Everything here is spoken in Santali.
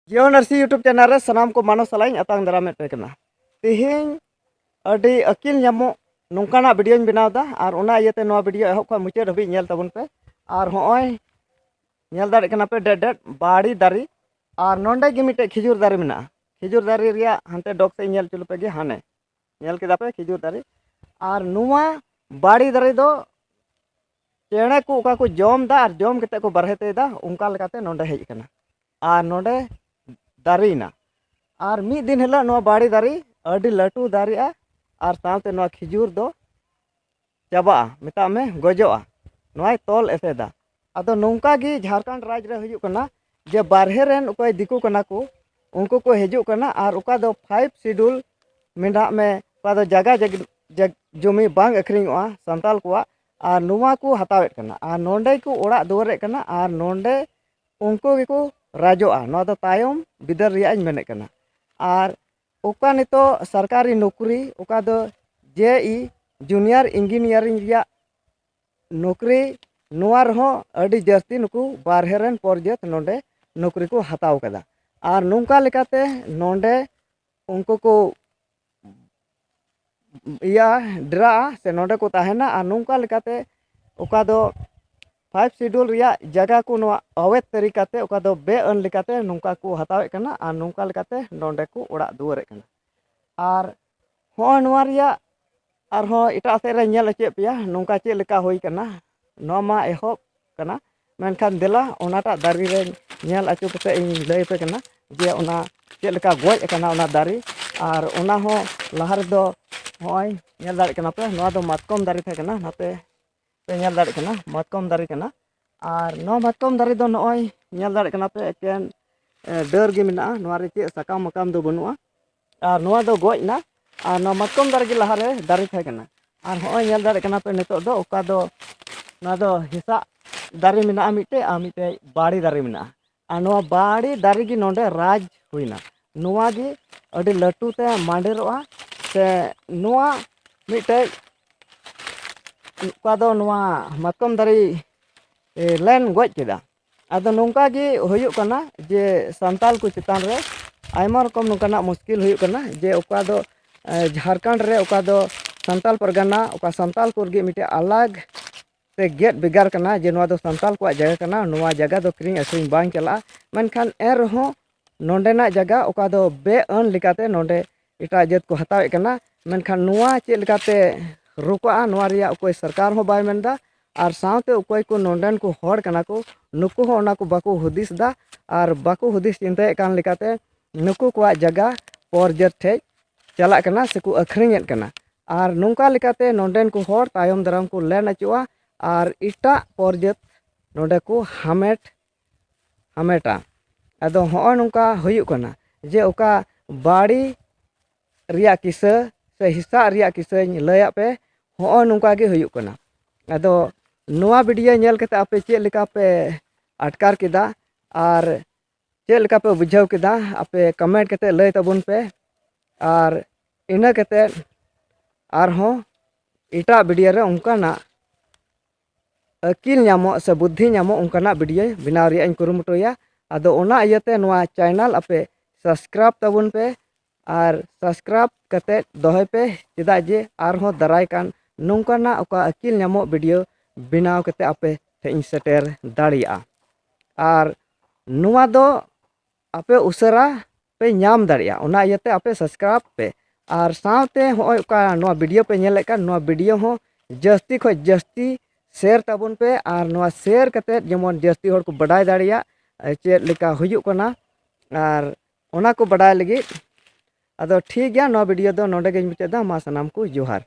जियो नर्सी यूट्यूब चैनल रे सनाम को मानो सलाइन अतांग दराम पे कना तिहिं अडी अकिल ᱧᱟᱢᱚᱜ नोंकाना वीडियो बनाव दा और ओना इयते नोआ वीडियो एहब खा मुचाद हबी नेल तबन पे और होय नेल दाड़े कना पे डेड डेड बाड़ी दारी और नोंडे गे मिटे खिजुर दारी मेना खिजुर दारी रिया हंते डॉग से नेल चुल पे गे हाने नेल केदा पे खिजुर दारी और नुआ बाड़ी दारी दो चेणे को ओका को जम दा और जम केते को बरहेते दा उनका लेकाते नोंडे हेज कना और नोंडे दारीना और मी दिन हिला नो बाड़ी दारी अडी लटू दारिया और साथे नो खिजुर दो चाबा मेता में गजोआ नोय तोल एसेदा अदो नोंका गी झारखंड राज्य रे हजू कना जे बारहे रेन उकोय दिकू कना को उनको को हजू कना और उका दो 5 शेड्यूल मेंढा में उका दो जगह जमी बांग अखरिंगोआ संताल को और नुआ को हतावेट कना और नोंडे को ओड़ा दुआरे कना और नोंडे उनको गे को राजोआ नोआ दो तायम बिदर रियाज मेने कना और ओका नितो सरकारी नौकरी ओका दो जेई जूनियर इंजीनियरिंग रिया नौकरी नोआ रहो अडी जस्ती नुकु बारहेरन परजेत नोंडे नौकरी को हताव कदा और नोंका लेकाते नोंडे उनको को या ड्रा से नोंडे को ताहेना और नोंका लेकाते ओका दो 5 शेड्यूल रिया जगह को नोआ अवैध तरीकाते ओका दो बेअन लेकाते नोंका को हतावे कना और नोंका लेकाते नोंडे को ओड़ा दुआरे कना और हो नोआ रिया और हो इटा से रे नेल चे पिया नोंका चे लेका होई कना नोमा एहब कना मेनखान देला ओनाटा दारी रे नेल अचो कते इन लay पे कना जे ओना चे लेका गोज कना ओना दारी और ओना हो लहार दो होय नेल दाड़ कना पे नोआ दो मातकम दारी थे कना नाते पे नेल दाड़ कना मातकम दारी कना और नो मातकम दारी दो नोय नेल दाड़ कना पे एकेन डर गे मेना नोआ रे चे सकाम मकाम दो बनुआ और नोआ दो गोज ना और नो मातकम दारी गे लहारे दारी थे कना और होय नेल दाड़ कना पे नितो दो ओका दो ना दो हिसा दारी मेना मिटे आ मिटे बाड़ी दारी मेना और नोआ बाड़ी दारी गे नोंडे राज हुइना नोआ गे अडी लटू ते मांडेरोआ से नोआ मिटे का दो नोआ मातकम दारी लेन गोज केदा अदो नोंका गे हुयु कना जे संताल को चितान रे आयमा रकम नोंकाना मुश्किल हुयु कना जे ओका दो झारखंड रे ओका दो संताल परगना ओका संताल को गे मिटे अलग से गेट बेगार कना जे नोआ दो संताल को जगह कना नोआ जगह दो क्रिंग असिंग बांग चला मेनखान ए रहो नोंडेना जगह ओका दो बेअन लिकाते नोंडे इटा जेत को हतावे कना मेनखान नोआ चे लिकाते रुकोआ नोआ रिया ओकोय सरकार हो बाय मेंदा और साथे ओकोय को नोंडेन को होड़ कना को नुकु हो ओना को बाको हुदिस दा और बाको हुदिस चिंता कान लिकाते नुकु को जगह परजेत ठे चला कना से को अखरिंगेत कना और नोंका लिकाते नोंडेन को होड़ तायम दराम को लेन अचुआ और इटा परजेत नोंडे को हमेटा अदो हो नोंका हुयु कना जे ओका बाड़ी रिया किसा से हिस्सा रिया किसा लया पे हो नोंका गे हुयु कना अदो नोआ वीडियो नेल कते आपे चे लेका पे अटकार केदा और चे लेका पे बुझाव केदा आपे कमेंट कते लय तबुन पे और इना कते और हो इटा वीडियो रे उनकाना अकिल ᱧᱟᱢᱚᱜ से बुद्धि ᱧᱟᱢᱚᱜ उनकाना वीडियो बनाव रिया कुरुमुटोया अदो ओना इयते नोआ चैनल आपे सब्सक्राइब तबुन पे और सब्सक्राइब कते दोहे पे चेदा जे और हो दराय कान नोंकाना ओका अकिल ᱧᱟᱢᱚᱜ वीडियो बनाव कते आपे ठेइन सेटेर दाड़िया और नोआ दो आपे उसरा पे नाम दाड़िया ओना इयते आपे सब्सक्राइब पे और साथे होय ओका नोआ वीडियो पे नेले का नोआ वीडियो हो जस्ती खो जस्ती शेयर तबुन पे और नोआ शेयर कते जेमन जस्ती होड़ को बडाय दाड़िया चेद लेका हुयु कना और ओना को बडाय लगी अदो ठीक गया नोआ वीडियो दो नोंडे गे मुचादा मा सनाम को जोहार।